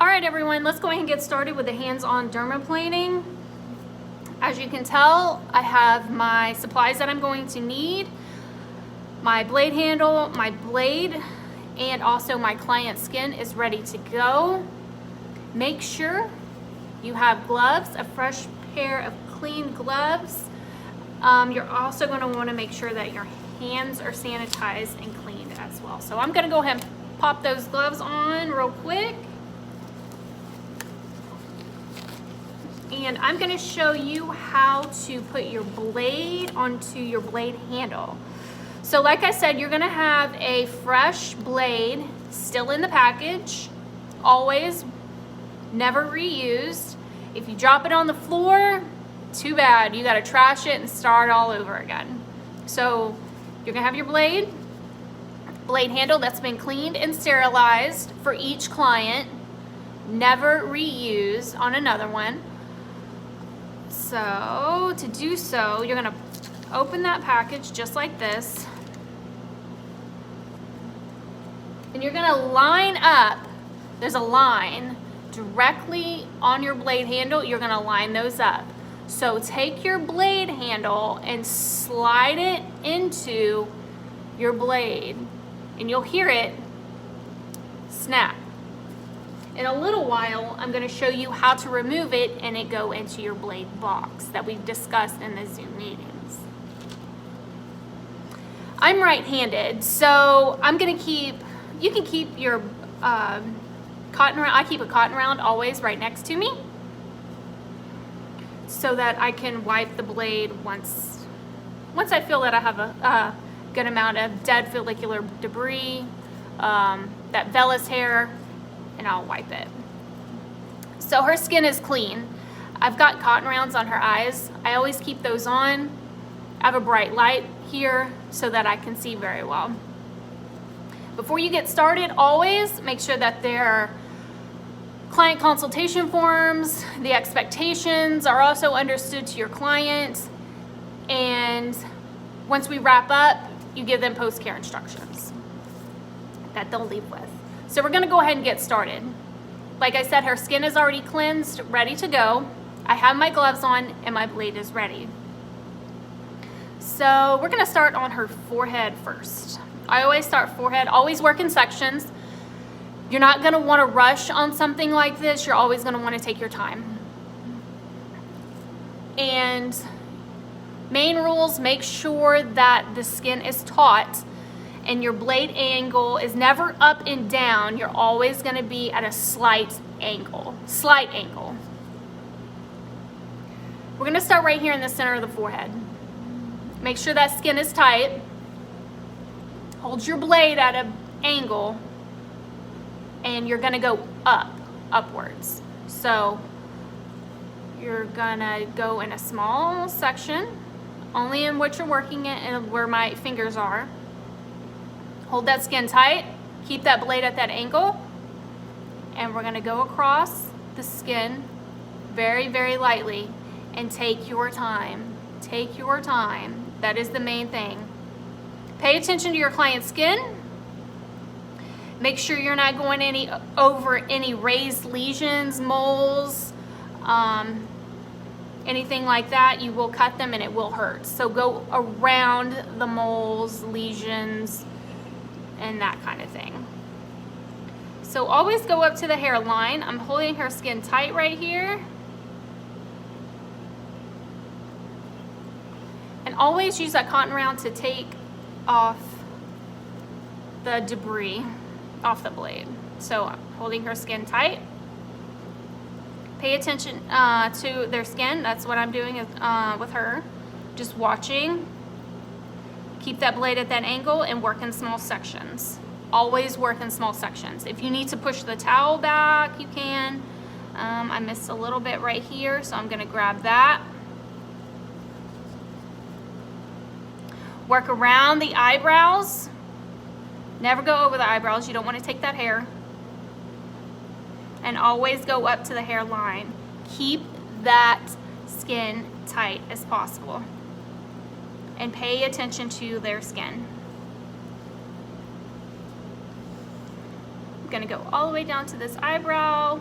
All right, everyone, let's go ahead and get started with the hands-on dermaplaning. As you can tell, I have my supplies that I'm going to need, my blade handle, my blade, and also my client's skin is ready to go. Make sure you have gloves, a fresh pair of clean gloves. You're also going to want to make sure that your hands are sanitized and cleaned as well. So I'm going to go ahead and pop those gloves on real quick. And I'm going to show you how to put your blade onto your blade handle. So like I said, you're going to have a fresh blade still in the package, always, never reused. If you drop it on the floor, too bad. You got to trash it and start all over again. So you're going to have your blade handle that's been cleaned and sterilized for each client, never reused on another one. So to do so, you're going to open that package just like this. And you're going to line up, there's a line directly on your blade handle. You're going to line those up. So take your blade handle and slide it into your blade, and you'll hear it snap. In a little while, I'm going to show you how to remove it and it go into your blade box that we've discussed in the Zoom meetings. I'm right-handed, so I'm going to you can keep your cotton round. I keep a cotton round always right next to me so that I can wipe the blade once I feel that I have a good amount of dead follicular debris, that vellus hair, and I'll wipe it. So her skin is clean. I've got cotton rounds on her eyes. I always keep those on. I have a bright light here so that I can see very well. Before you get started, always make sure that their client consultation forms, the expectations are also understood to your client. And once we wrap up, you give them post-care instructions that they'll leave with. So we're going to go ahead and get started. Like I said, her skin is already cleansed, ready to go. I have my gloves on and my blade is ready. So we're going to start on her forehead first. I always start forehead, always work in sections. You're not going to want to rush on something like this. You're always going to want to take your time. And main rules, make sure that the skin is taut and your blade angle is never up and down. You're always going to be at a slight angle. We're going to start right here in the center of the forehead. Make sure that skin is tight. Hold your blade at an angle, and you're going to go upwards. So you're going to go in a small section, only in what you're working in and where my fingers are. Hold that skin tight, keep that blade at that angle, and we're going to go across the skin very, very lightly, and take your time. Take your time. That is the main thing. Pay attention to your client's skin. Make sure you're not going over any raised lesions, moles, anything like that. You will cut them and it will hurt. So go around the moles, lesions, and that kind of thing. So always go up to the hairline. I'm holding her skin tight right here. And always use that cotton round to take off the debris off the blade. So I'm holding her skin tight. Pay attention to their skin. That's what I'm doing with her. Just watching. Keep that blade at that angle and work in small sections. Always work in small sections. If you need to push the towel back, you can. I missed a little bit right here, so I'm going to grab that. Work around the eyebrows. Never go over the eyebrows. You don't want to take that hair. And always go up to the hairline. Keep that skin tight as possible. And pay attention to their skin. gonna go all the way down to this eyebrow.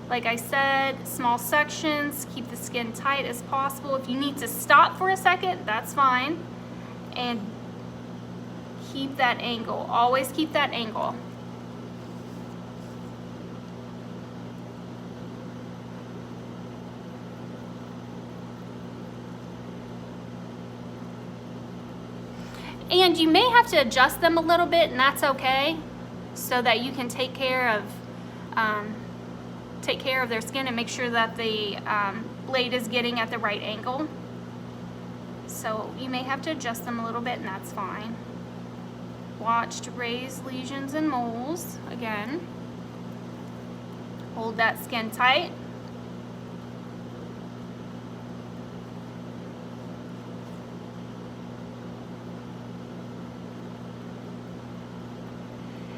Like I said, small sections, keep the skin tight as possible. If you need to stop for a second, that's fine. And keep that angle, always keep that angle. And you may have to adjust them a little bit, and that's okay, so that you can take care of their skin and make sure that the blade is getting at the right angle. So you may have to adjust them a little bit, and that's fine. Watch to raise lesions and moles. Again, hold that skin tight.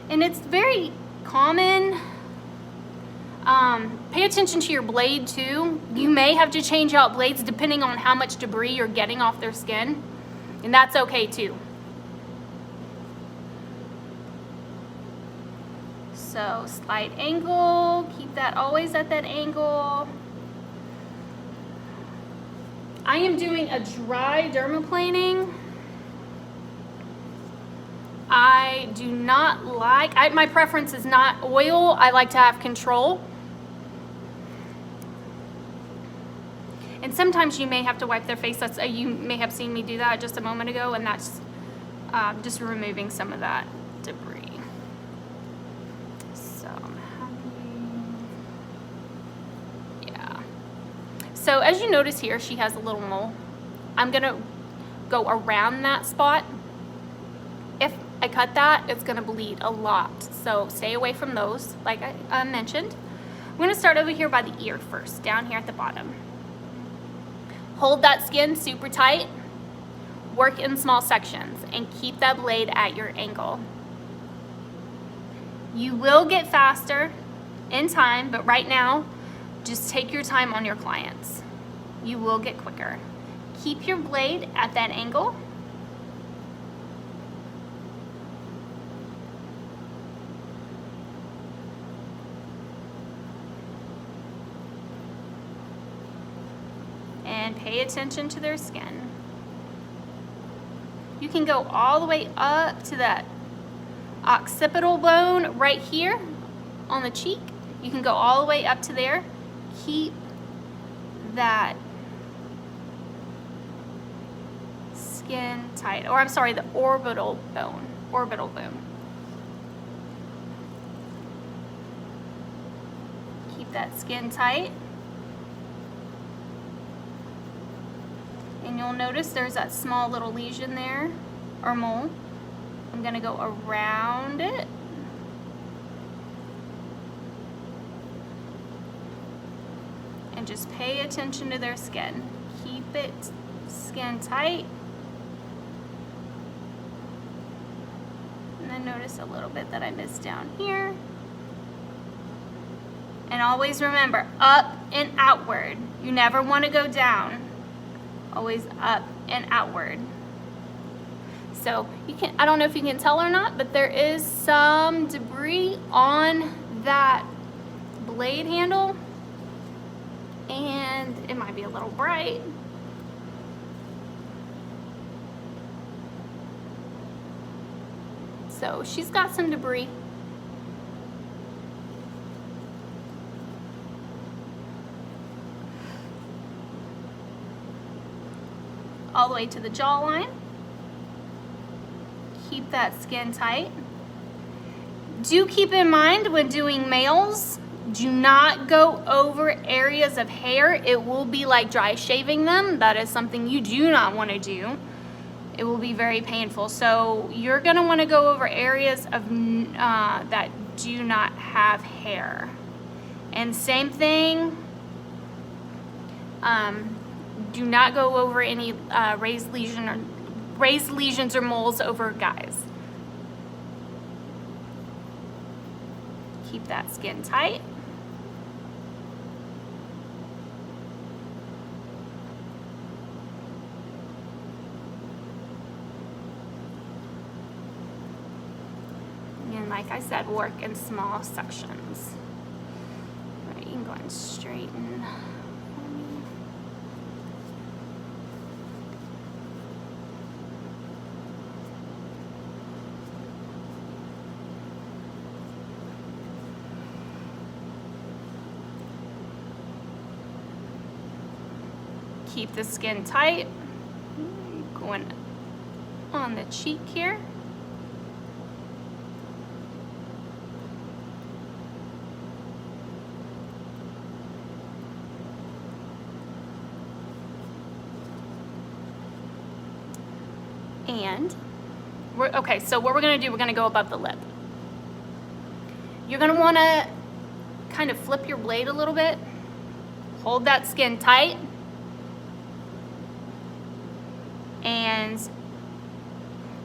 And it's very common. Pay attention to your blade too. You may have to change out blades depending on how much debris you're getting off their skin, and that's okay too. So slight angle, keep that always at that angle. I am doing a dry dermaplaning. I do not like, my preference is not oil. I like to have control. And sometimes you may have to wipe their face. You may have seen me do that just a moment ago, and that's just removing some of that debris. So I'm happy. Yeah. So as you notice here, she has a little mole. I'm gonna go around that spot. If I cut that, it's gonna bleed a lot. So stay away from those, like I mentioned. I'm gonna start over here by the ear first, down here at the bottom. Hold that skin super tight, work in small sections, and keep that blade at your angle. You will get faster in time, but right now, just take your time on your clients. You will get quicker. Keep your blade at that angle. And pay attention to their skin. You can go all the way up to that occipital bone right here on the cheek. You can go all the way up to there. Keep that skin tight. Or I'm sorry, the orbital bone. Orbital bone. Keep that skin tight. And you'll notice there's that small little lesion there, or mole. I'm gonna go around it. And just pay attention to their skin. Keep it skin tight. And then notice a little bit that I missed down here. And always remember, up and outward. You never wanna go down. Always up and outward. So you can, I don't know if you can tell or not, but there is some debris on that blade handle, and it might be a little bright. So she's got some debris. All the way to the jawline. Keep that skin tight. Do keep in mind when doing males, do not go over areas of hair. It will be like dry shaving them. That is something you do not want to do. It will be very painful. So you're going to want to go over areas of that do not have hair. And same thing, do not go over any raised lesions or moles over guys. Keep that skin tight. And my like I said, work in small sections. All right, you can go ahead and straighten. Keep the skin tight. Going on the cheek here. And okay, so what we're gonna do, we're gonna go above the lip. You're gonna wanna kind of flip your blade a little bit. Hold that skin tight. And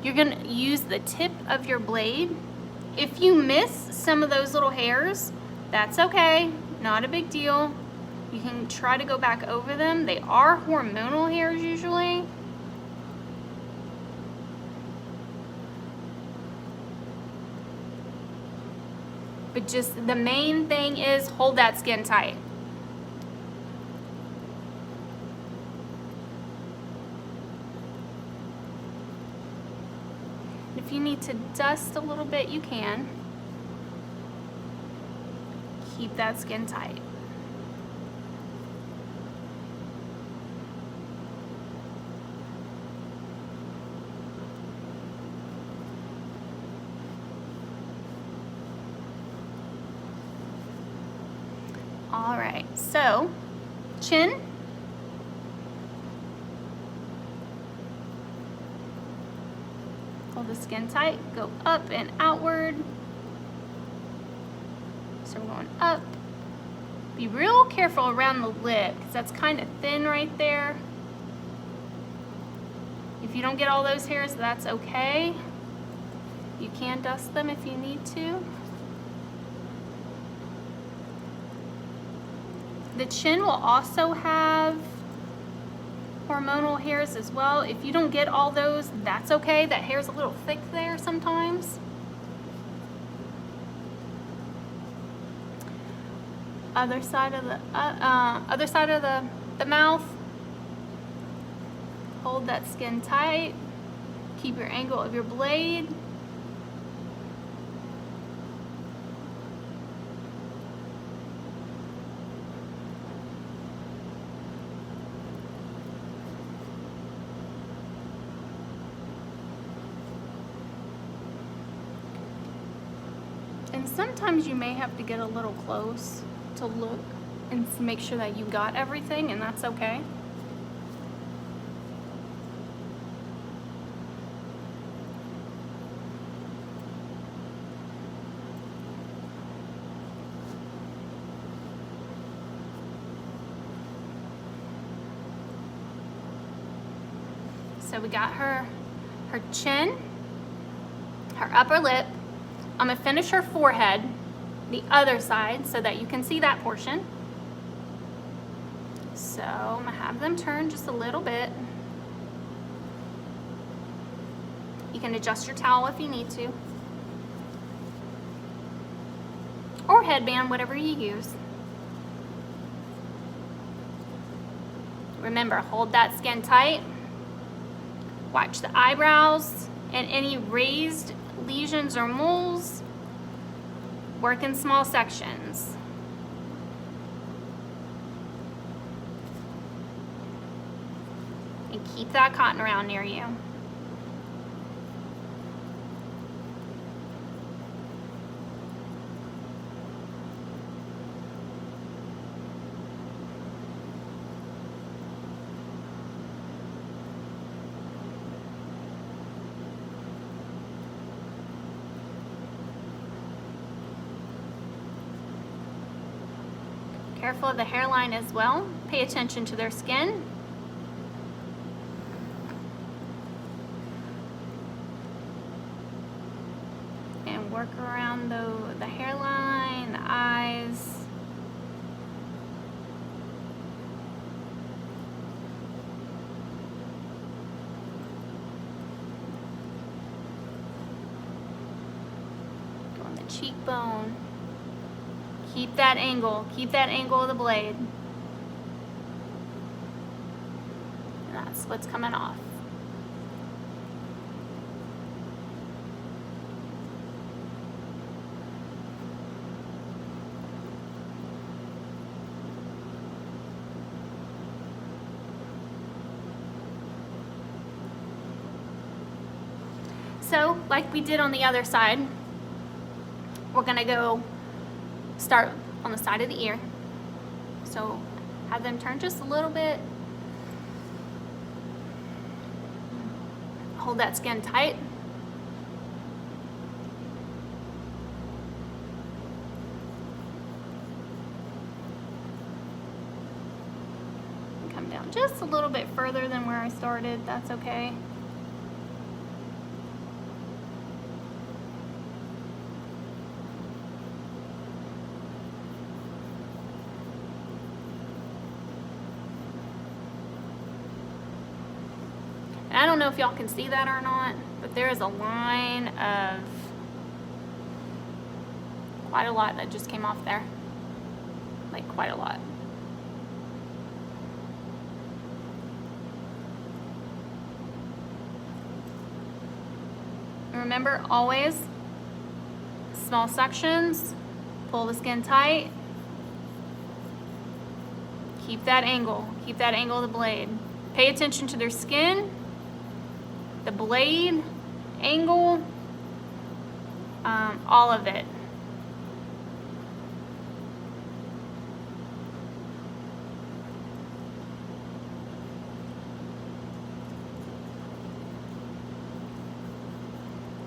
you're gonna use the tip of your blade. If you miss some of those little hairs, that's okay, not a big deal. You can try to go back over them. They are hormonal hairs usually. But just the main thing is hold that skin tight. If you need to dust a little bit, you can. Keep that skin tight. All right, so chin. Hold the skin tight, go up and outward. So we're going up. Be real careful around the lip because that's kind of thin right there. If you don't get all those hairs, that's okay. You can dust them if you need to. The chin will also have hormonal hairs as well. If you don't get all those, that's okay. That hair's a little thick there sometimes. Other side of the mouth. Hold that skin tight. Keep your angle of your blade. And sometimes you may have to get a little close to look and make sure that you got everything, and that's okay. So we got her chin, her upper lip. I'm gonna finish her forehead, the other side, so that you can see that portion. So I'm gonna have them turn just a little bit. You can adjust your towel if you need to. Or headband, whatever you use. Remember, hold that skin tight. Watch the eyebrows and any raised lesions or moles. Work in small sections. And keep that cotton around near you. Careful of the hairline as well. Pay attention to their skin. And work around the hairline, the eyes. Going bone. Keep that angle of the blade. And that's what's coming off. So, like we did on the other side, we're gonna go start on the side of the ear. So, have them turn just a little bit. Hold that skin tight. Come down just a little bit further than where I started, that's okay. I don't know if y'all can see that or not, but there is a line of quite a lot that just came off there. Like quite a lot. Remember, always small sections, pull the skin tight, keep that angle of the blade. Pay attention to their skin, the blade, angle, all of it.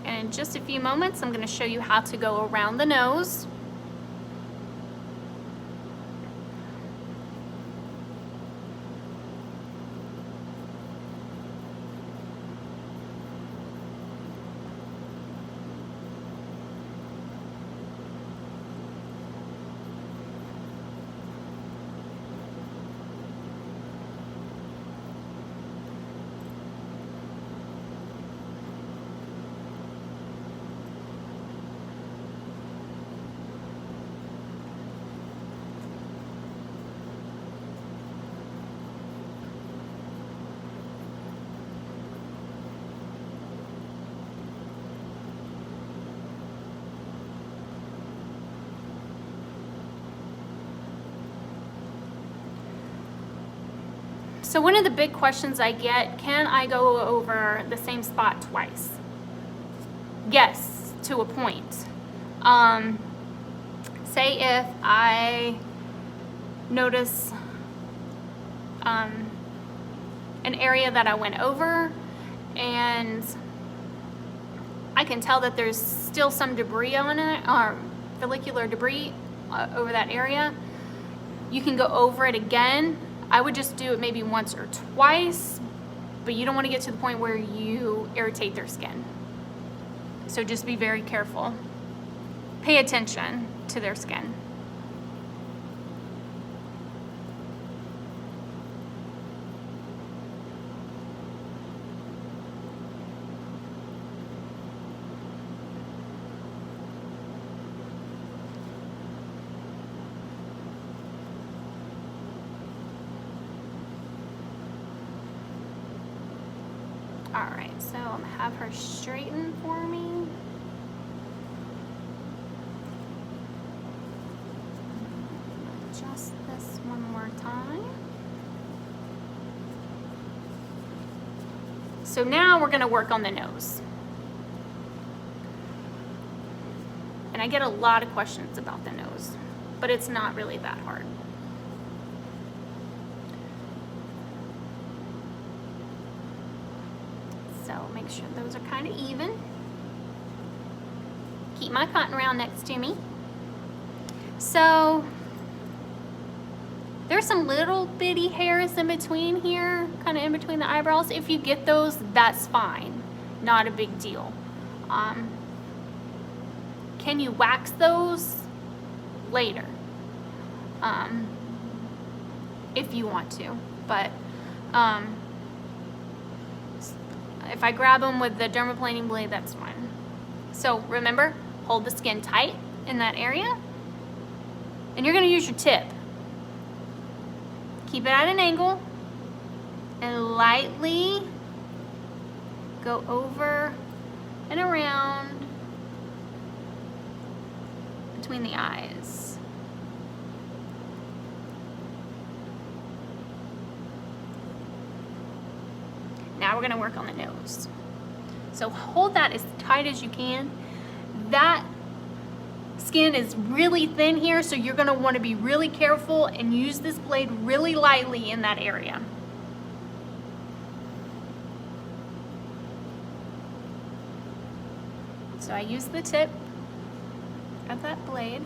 And in just a few moments, I'm going to show you how to go around the nose. So one of the big questions I get, can I go over the same spot twice? Yes, to a point. Say if I notice an area that I went over and I can tell that there's still some debris on it, or follicular debris over that area, you can go over it again. I would just do it maybe once or twice, but you don't want to get to the point where you irritate their skin. So just be very careful. Pay attention to their skin. All right, so I'm gonna have her straighten for me. Adjust this one more time. So now we're gonna work on the nose. And I get a lot of questions about the nose, but it's not really that hard. So make sure those are kind of even. Keep my cotton round next to me. So there's some little bitty hairs in between here, kind of in between the eyebrows. If you get those, that's fine. Not a big deal. Can you wax those later? If you want to, but if I grab them with the dermaplaning blade, that's fine. So remember, hold the skin tight, in that area. And you're gonna use your tip. Keep it at an angle and lightly go over and around between the eyes. Now we're gonna work on the nose. So hold that as tight as you can. That skin is really thin here, so you're gonna wanna be really careful and use this blade really lightly in that area. So I use the tip of that blade.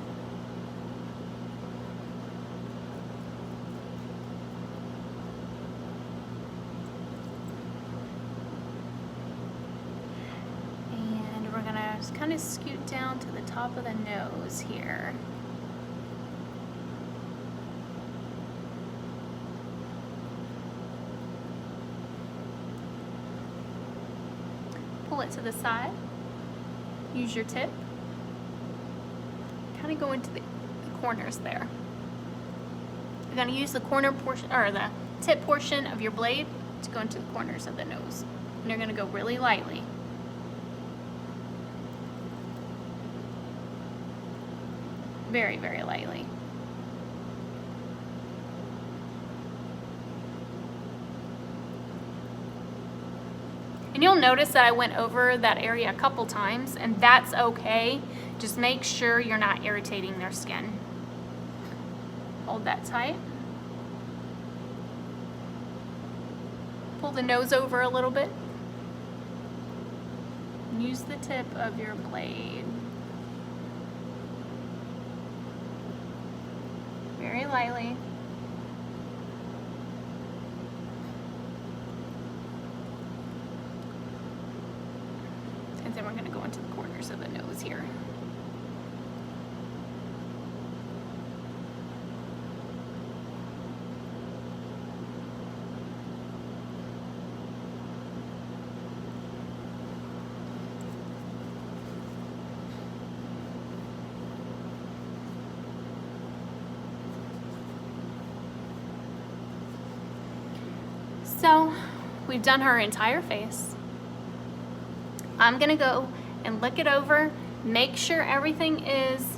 And we're gonna just kind of scoot down to the top of the nose here. Pull it to the side. Use your tip. Kind of go into the corners there. You're going to use the corner portion or the tip portion of your blade to go into the corners of the nose. And you're going to go really lightly. Very, very lightly. And you'll notice that I went over that area a couple times, and that's okay. Just make sure you're not irritating their skin. Hold that tight. Pull the nose over a little bit. Use the tip of your blade. Very lightly. And then we're going to go into the corners of the nose here. So we've done her entire face. I'm gonna go and look it over, make sure everything is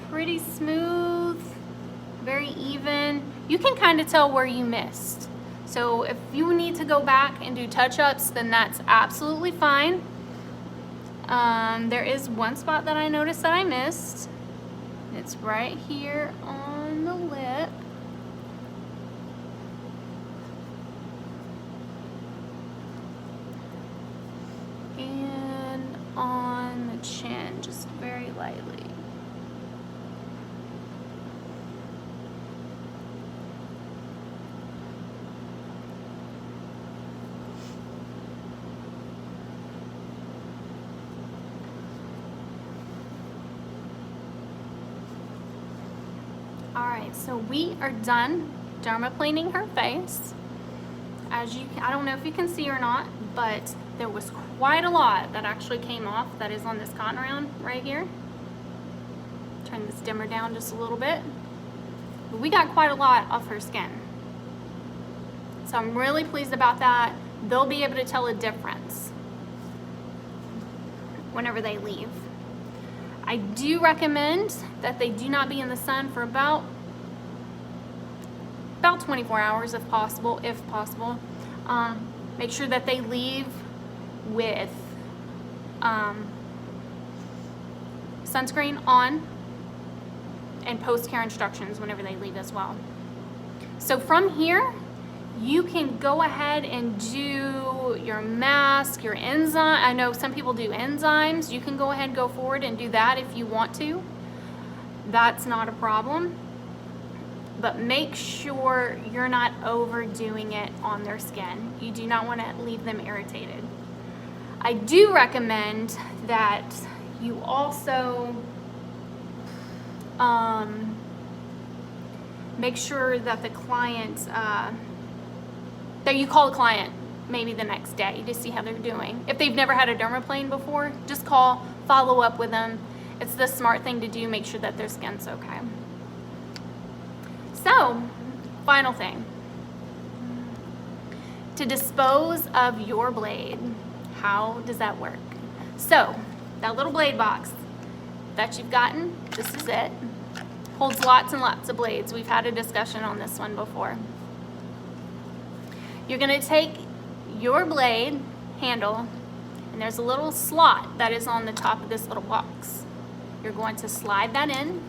pretty smooth, very even. You can kind of tell where you missed. So if you need to go back and do touch-ups, then that's absolutely fine. There is one spot that I noticed that I missed. It's right here on the lip. And on the chin, just very lightly. Alright, so we are done dermaplaning her face. As you, I don't know if you can see or not, but there was quite a lot that actually came off that is on this cotton round right here. Turn this dimmer down just a little bit. But we got quite a lot off her skin. So I'm really pleased about that. They'll be able to tell a difference whenever they leave. I do recommend that they do not be in the sun for about 24 hours if possible. Make sure that they leave with sunscreen on and post-care instructions whenever they leave as well. So from here, you can go ahead and do your mask, your enzyme. I know some people do enzymes. You can go ahead and go forward and do that if you want to. That's not a problem. But make sure you're not overdoing it on their skin. You do not want to leave them irritated. I do recommend that you also make sure that the client, that you call the client maybe the next day to see how they're doing. If they've never had a dermaplane before, just call, follow up with them, It's the smart thing to do, make sure that their skin's okay. So, final thing. To dispose of your blade, how does that work? So, that little blade box that you've gotten, this is it. Holds lots and lots of blades. We've had a discussion on this one before. You're gonna take your blade handle, and there's a little slot that is on the top of this little box. You're going to slide that in,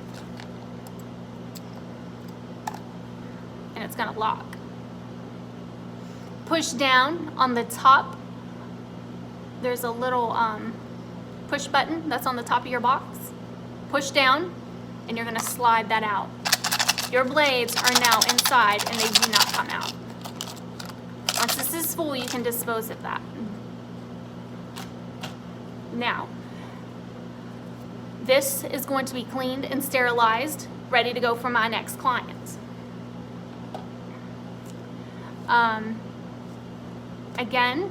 and it's gonna lock. Push down on the top. There's a little push button that's on the top of your box. Push down, and you're gonna slide that out. Your blades are now inside, and they do not come out. Once this is full, you can dispose of that. Now, this is going to be cleaned and sterilized, ready to go for my next client. Again,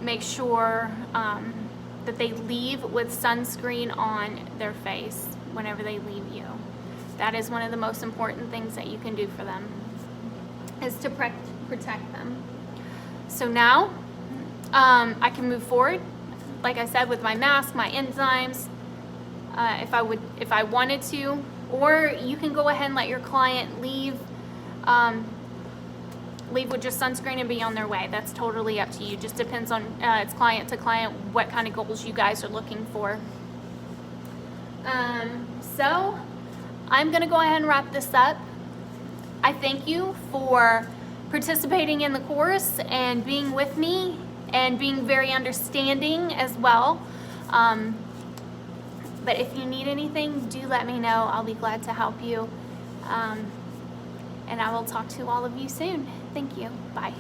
make sure that they leave with sunscreen on their face whenever they leave you. That is one of the most important things that you can do for them, is to protect them. So now I can move forward, like I said, with my mask, my enzymes, if I wanted to, or you can go ahead and let your client leave with just sunscreen and be on their way. That's totally up to you. Just depends on it's client to client what kind of goals you guys are looking for. So I'm gonna go ahead and wrap this up. I thank you for participating in the course and being with me and being very understanding as well. But if you need anything, do let me know. I'll be glad to help you. And I will talk to all of you soon. Thank you. Bye.